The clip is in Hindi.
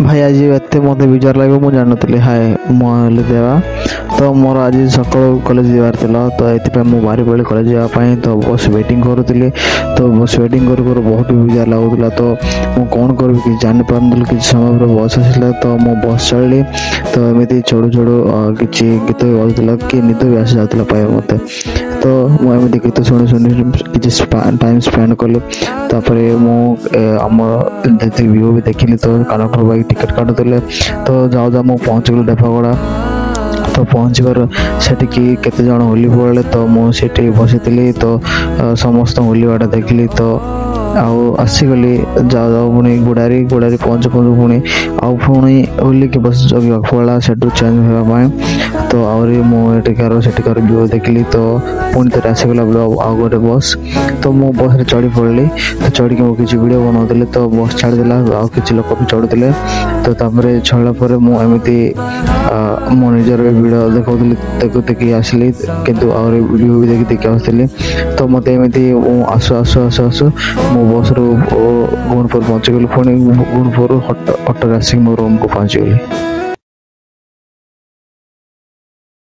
भाई आज एत मत विजार लगे मुझे जानी हाय मुझे देवा तो मोर आज सका कॉलेज जीवार तो ये मुझे बारी पड़ी कॉलेज जावाई तो बस वेटिंग करूली तो बस वेटिंग कर बहुत विजार लगुला तो मुझे कौन करी कि जापार कि समय पर बस आसला तो मो बस चढ़ी तो एमती चढ़ू चढ़ू कि गीत भी बजुला कि निद भी आसी जाता पाए मत तो मुझे गीत शुणी शुणी कि टाइम स्पेंड कली तापर आम व्यू भी देखिली तो कनेक्टर भाई टिकेट काटुले तो जाओ जाओ मुझे पहुँच गली डेफागड़ा तो पहुँचवर सेठी केते जन होली पड़े तो मुझे बसी तो समस्त होलीवाटा देखली तो आसीगली जाओ जाओ पुणी गुड़ारी गुड़ारी पहुँच पहुँच पुणी आउ पुणी होली की बस जगह पड़ा से चेंज होगापाई तो आहरी मुझार सेठिकार व्यू देखली तो पुणी थे आसीगला आउ गोटे बस तो मो बस चढ़ी पड़ली तो चढ़ी मुझे किसी वीडियो बनाऊली तो बस छाड़देला आउ कि लोक भी चढ़ुले तो तापर छड़ा पर मुझे मो निजर वीडियो देखा देखी आसली किंतु आहरी व्यू भी देखी देखी आसली तो मत एमती आसु आसु आसु आसु मो बस रू गुणपुर पहुँची गली पुणी गुणपुर ऑटो आसिक मो रूम को पहुँची गली।